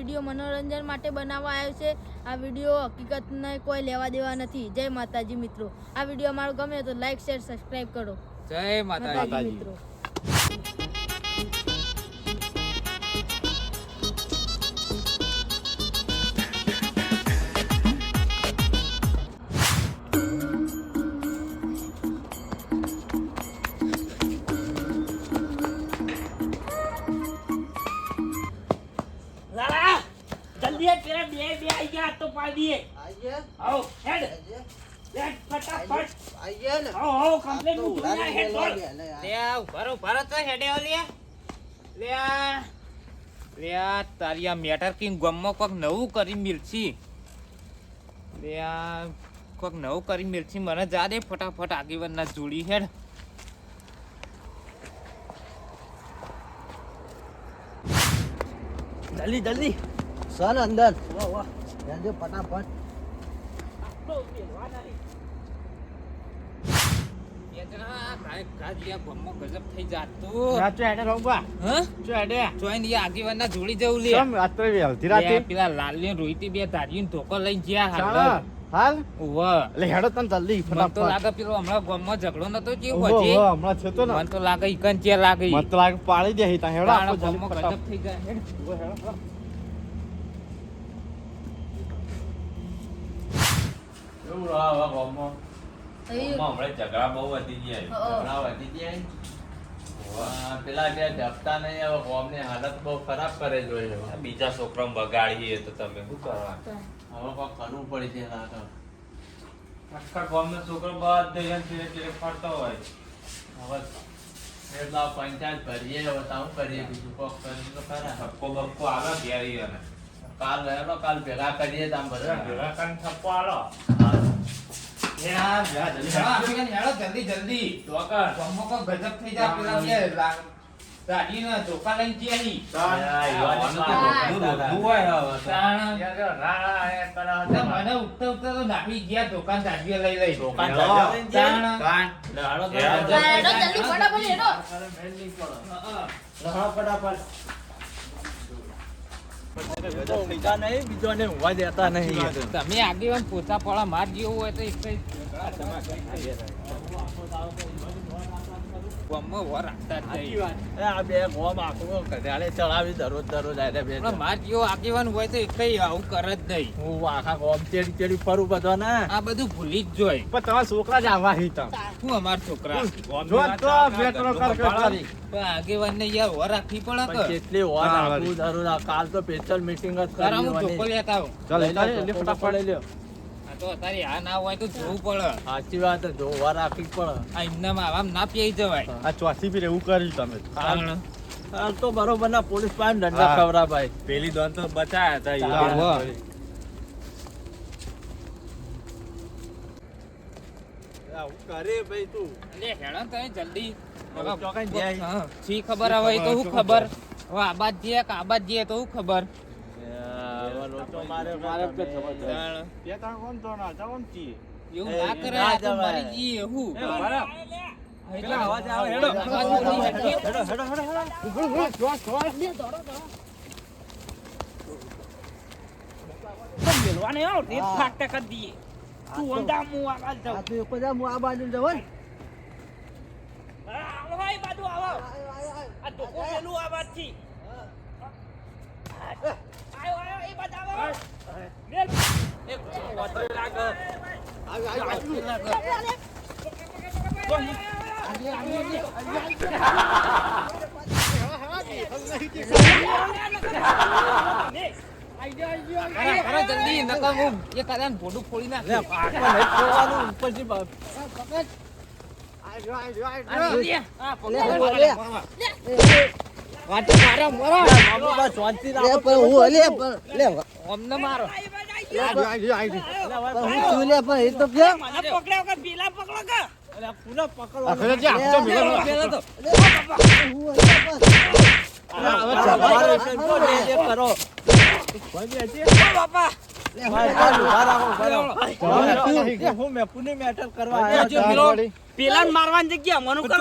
Video મનોરંજન માટે બનાવવા આવ્યો છે. આ વિડીયો હકીકતને કોઈ લેવા દેવા નથી. જય માતાજી મિત્રો. આ વિડીયો અમારો ગમે તો લાઈક શેર સબસ્ક્રાઇબ કરો. જય માતાજી મિત્રો. तेरा बे आई गया तो पा दिए आइए आओ हेड हेड फटाफट आइए ना आओ कंप्लीट मुझे हेड बोल ले आओ भरो तो हेडे ओलिया ले आ तारिया मैटर किंग गम्मो कोक नવું કરી મિર્ચી લે આ કોક નવું કરી મિર્ચી મને જા દે ફટાફટ આગેવાનના જોડી હેડ जल्दी जल्दी सन अंदर वाह वाह जल्दी फटाफट तो बेलवाना रे એતના કાય કાજિયા ગમ્મો ગજબ થઈ જાતો रात हेडे रहूंगा હ जो हेडे જોઈન ઈ આગેવાનના જોડી જવું લે तुम रात में वेलती रात પેલા લાલને રોઈતી બે તારીન ધોકો લઈને જ્યા હાલ हाल ઓવા ले हेडो तन जल्दी મન તો फटाफट લાગે પેલો હમણાં ગમમાં ઝઘડો નતો કેવો वो હજી हमरा छे तो ना મન તો લાગે ઈકન ચે લાગે मत लाग पाड़ी दे ही ता हेडो आपको जल्दी ગમમાં फटाफट ગજબ થઈ જાય હેડ वो हेडो એવું રહા ગામમાં હમણાં ઝઘડા બહુ વધી ગયા ઝઘડા વધી ગયા પેલા જે જપતા નહીં હવે ગામની હાલત બહુ ખરાબ કરે જોઈએ બીજા છોકરા બગાડીએ તો તમે શું કરવા હવે કોઈ કરવું પડે છે આખા ગામના છોકરા બધે ફરતા હોય હવે એટલા પંચાયત ભરીએ હવે તો શું કરીએ બીજું કોક કરીએ તો ખરા ધક્કો બક્કો આવે ઘેરી અને કાલ રહેલો કાલ ભેગા કરીએ તો આમ બધા ભેગા કરીને થપ્પો આલો જલ્દી જલ્દી ચોકર ગમમાં કોઈ ગજબ થઈ જાય પેલા બે ગાડીને ચોખા લઈને ચેલી મને ઉઠતા ઉઠતા તો નાખી ગયા દુકાન દાઢીએ લઈ લઈ તમે આગેવાન પોતા પડા માર જેવું હોય તો એક ચડાવી દરરોજ દરરોજ માર જેવો આગેવાન હોય તો એક આવું કરે જ નહીં હું આખા ગોમ તેડી તેડી ફરું બધો ને આ બધું ભૂલી જ જોય પણ તમારા છોકરા જ આવા હી તમ શું અમાર છોકરા જો તો મેટ્રો કર કરી પણ આગેવાન ને યાર વર રાખવી પડે કે કેટલી વાર આખું દરરોજ કાલ તો સ્પેશિયલ મીટિંગ જ તારા હું કરી ચોખ્ખો લેતા આવું ચાલ એટલે ફટાફટ લઈ લ્યો આ તો તારી આ ના હોય તો જોવું પડે સાચી વાત જો વાર રાખવી પડે આ એમનામાં આવામ ના પીઈ જવાય આ ચોથી ફેર એવું કર્યું તમે કારણ હાલ તો બરોબર ના પોલીસ પાસે દંડા ખવરા ભાઈ પેલી દોન તો બચાયા હતા આવું કરે ભાઈ તું લે હેડો તો જલ્દી હવે ચોકાઈ જાય. હા, શી ખબર હવે તો શું ખબર હવે આબાદ જઈએ કે આબાદ જઈએ તો શું ખબર જાણ. એવું ના કરે આ તો મરી જઈએ એવું પેલા અવાજ આવે, હેડો. અવાજ નથી હેડતી. મેલવાને આવ રેત ફાટા કરી દઈએ તું ઓંડા મુ આગળ જાવ આ તો એક જ આ બાજુ જવન આવો ભાઈ બાજુ આવો આ ધોકો પેલું આ બાજથી આયો આયો એ બાજુ આવો મેલ એક વાતરે લાગ કરો જલ્દી નકર હું એ કદાચ ભોડું ફોડી નાખ લે આખો નહીં ખોવાનું ઉપરથી બાપ વાટો મારો મારો બાબા શાંતિ લે રાખો પણ હું લે પણ લે અમને મારો પણ હું તું લે પણ એ તો કે મને પકડ્યો કે પેલા પકડો કે અરે પુના પકડો લે પેલા તો હું લે પણ હવે ચપારો કરો જે કરો ભાઈ જે બાપા લે હું મે પુને મેટર કરવા આવ્યો જો પેલો પેલા મારવાની જગ્યા મનું કરો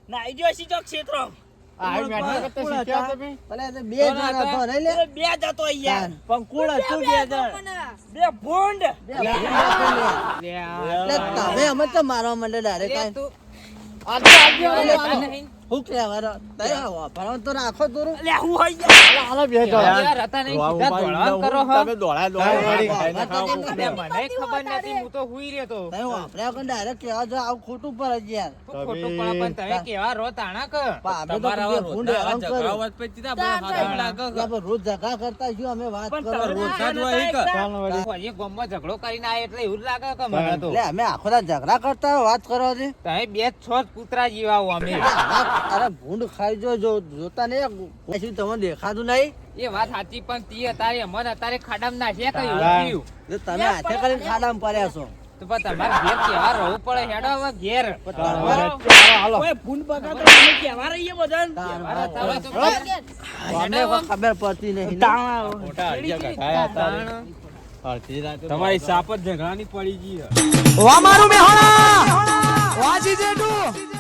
ના આઈ જો સી તો ક્ષેત્ર આ મેઠા કરતા શીખ્યા તમે ભલે તો બે જણા હતો નહીં લે બે જતો યાર પણ કોણ હતું બે જણ બે ભૂંડ લે તમે અમે તો મારવા માંડે ડાયરેક્ટ તું હું કહેવા તય ભરવા તો રાખો દોરું લે હું હોય યાર હાલો બે યાર હતા નહીં સીધા દોડાણ કરો હો તમે દોડા મને ખબર નથી હું તો હુઈ રહ્યો તો તય આપણે કોણ ડાયરેક્ટ કહેવા જો આવું ખોટું પર જ યાર ખોટું પણ તમે કેવા રો તાણા કે પણ અમે તો ભૂંડ હેરાન કરે રોજ ઝઘડા કરતા છીએ અમે વાત કરો એ ગોમમાં ઝઘડો કરીને આયા એટલે એવું જ લાગે કે મને તો લે અમે આખો દાડો ઝઘડા કરતા હોય, વાત કરો છે તમે બે છો જ કૂતરા જેવા હો અમે અરે ભૂંડ ખાઈ જો જોતા નહીં પછી તમને દેખાતું નહીં એ વાત સાચી પણ તી અત્યારે અમને અત્યારે ખાડામાં નાખ્યા કઈ એવું થયું તો તમે હાથે કરીને ખાડામાં પડ્યા છો તો પણ તમારે ઘેર કેવા રહેવું પડે હેડો હવે ઘેર હાલો કોઈ ભૂંડ બગાડો અમે કેવા રહીએ બધાને અમને કોઈ ખબર પડતી નહીં તમારી સાપ જ ઝઘડાની પડી ગઈ વામારું મેહોણા વાજી જેટું